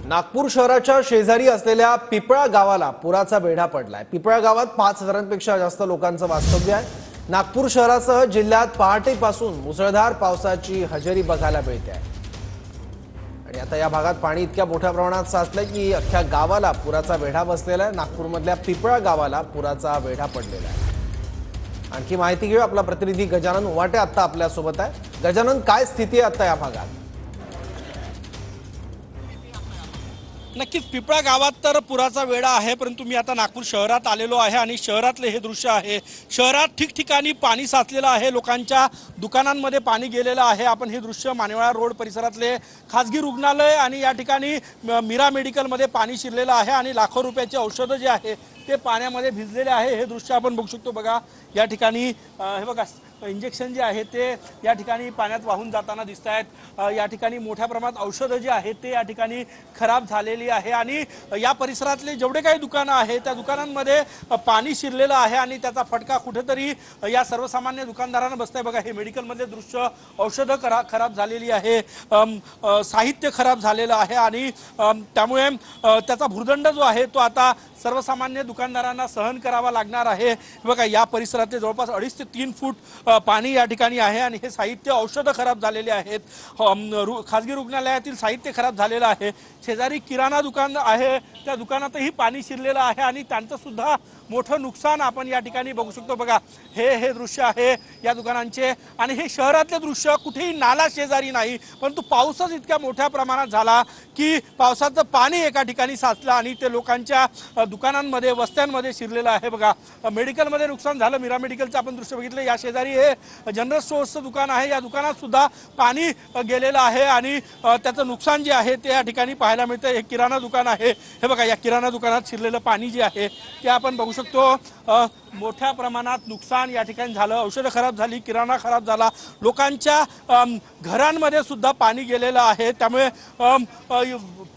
नागपूर शहराच्या शेजारी असलेल्या पिपळा गावाला पुराचा वेढा पडलाय। पिपळा गावात 5000पेक्षा जास्त लोकांचं वास्तव्य आहे। नागपूर शहरासह जिल्ह्यात पहाटेपासून मुसळधार पावसाची हजेरी बघायला मिळते आहे आणि आता या भागात पाणी इतक्या मोठ्या प्रमाणात साचलंय की अख्ख्या गावाला पुराचा वेढा बसलेला आहे। नागपूरमधल्या पिपळा गावाला पुराचा वेढा पडलेला आहे। आणखी माहिती घेऊ, आपला प्रतिनिधी गजानन उवाटे आता आपल्या सोबत आहे। गजानन, काय स्थिती आहे आता या भागात? नक्कीच पिपळा गावात तर पुराचा वेढा आहे, परंतु मी आता नागपूर शहरात आलेलो आहे आणि शहरातले हे दृश्य आहे। शहरात ठिकठिकाणी पाणी साचलेलं आहे, लोकांच्या दुकानांमध्ये पाणी गेलेलं आहे। आपण हे दृश्य मानेवाडा रोड परिसरातले खासगी रुग्णालय आणि या ठिकाणी मीरा मेडिकलमध्ये पाणी शिरलेलं आहे आणि लाखो रुपयाचे औषधं जे आहे ते पाण्यामध्ये भिजलेले आहे। हे दृश्य आपण बघू शकतो। बघा या ठिकाणी हे बघा इंजेक्शन जे आहे ते या ठिकाणी पाण्यात वाहून जाताना दिसत आहेत। या ठिकाणी मोठ्या प्रमाणात औषधं जी आहेत ते या ठिकाणी खराब झालेली आहे आणि या परिसरातले जेवढे काही दुकानं आहेत त्या दुकानांमध्ये पाणी शिरलेलं आहे आणि त्याचा फटका कुठेतरी या सर्वसामान्य दुकानदारांना बसतंय। बघा हे मेडिकलमधले दृश्य, औषधं खराब झालेली आहे, साहित्य खराब झालेलं आहे आणि त्यामुळे त्याचा भुर्दंड जो आहे तो आता सर्वसामान्य दुकानदारांना सहन करावा लागणार आहे। बघा या परिसरातले जवळपास 2.5 ते 3 फूट पाणी या ठिकाणी आहे आणि हे साहित्य, औषधं खराब झालेले आहेत। खासगी रुग्णालयातील साहित्य खराब झालेलं आहे। शेजारी किराणा दुकान आहे, त्या दुकानातही पाणी शिरलेलं आहे आणि त्यांचं सुद्धा मोठं नुकसान आपण या ठिकाणी बघू शकतो। बघा हे दृश्य आहे या दुकानांचे आणि हे शहरातले दृश्य। कुठेही नाला शेजारी नाही, परंतु पाऊसच इतक्या मोठ्या प्रमाणात झाला की पावसाचं पाणी एका ठिकाणी साचलं आणि ते लोकांच्या दुकानांमध्ये, वस्त्यांमध्ये शिरलेलं आहे। बघा मेडिकलमध्ये नुकसान झालं, मीरा मेडिकलचं आपण दृश्य बघितलं। या शेजारी हे जनरल स्टोअर्सचं दुकान आहे, या दुकानात सुद्धा पाणी गेलेलं आहे आणि त्याचं नुकसान जे आहे ते या ठिकाणी पाहायला मिळतं। हे किराणा दुकान आहे, हे बघा या किराणा दुकानात शिरलेलं पाणी जे आहे ते आपण बघू शकतो। मोठ्या प्रमाणात नुकसान या ठिकाणी झालं, औषधं खराब झाली, किराणा खराब झाला, लोकांच्या घरांमध्ये सुद्धा पाणी गेलेलं आहे। त्यामुळे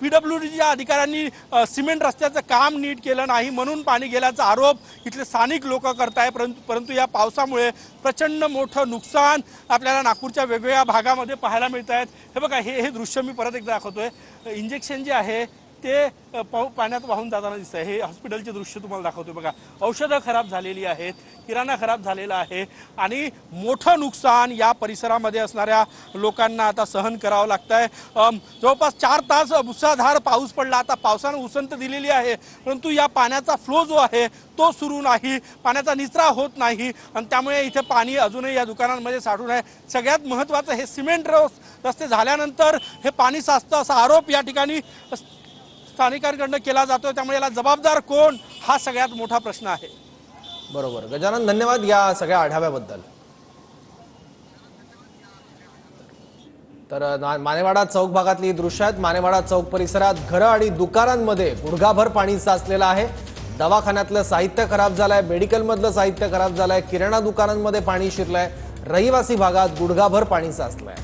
PWDच्या अधिकाऱ्यांनी सिमेंट रस्त्याचं काम नीट केलं नाही म्हणून पाणी गेल्याचा आरोप इथले स्थानिक लोक करताय। परंतु या पावसामुळे प्रचंड मोठं नुकसान आपल्याला नागपूरच्या वेगवेगळ्या भागामध्ये पाहायला मिळत आहेत। हे बघा हे दृश्य मी परत एकदा दाखवतोय। इंजेक्शन जे आहे ते पाण्यात वाहून जाताना दिसत आहे। हे हॉस्पिटलचे दृश्य तुम्हाला दाखवतोय। बघा औषधं खराब झालेली आहेत, किराणा खराब झालेला आहे आणि मोठं नुकसान या परिसरामध्ये असणाऱ्या लोकांना आता सहन करावं लागतंय। जवळपास 4 तास मुसळधार पाऊस पडला। आता पावसानं उसंत दिलेली आहे, परंतु या पाण्याचा फ्लो जो आहे तो सुरू नाही, पाण्याचा निचरा होत नाही आणि त्यामुळे इथे पाणी अजूनही या दुकानांमध्ये साठून आहे। सगळ्यात महत्त्वाचं हे सिमेंट रस्ते झाल्यानंतर हे पाणी साचतं असा आरोप या ठिकाणी स्थानिकांकडून केला जातोय। त्यामुळे याला जबाबदार कोण, हा सगळ्यात मोठा प्रश्न आहे। बरोबर गजानन, धन्यवाद या सगळ्या आढाव्याबद्दल। तर मानेवाडा चौक भागातली दृश्य आहेत। मानेवाडा चौक परिसरात घरं आणि दुकानांमध्ये गुडघाभर पाणी साचलेलं आहे। दवाखान्यातलं साहित्य खराब झालंय, मेडिकलमधलं साहित्य खराब झालंय, किराणा दुकानांमध्ये पाणी शिरलंय, रहिवासी भागात गुडघाभर पाणी साचलंय।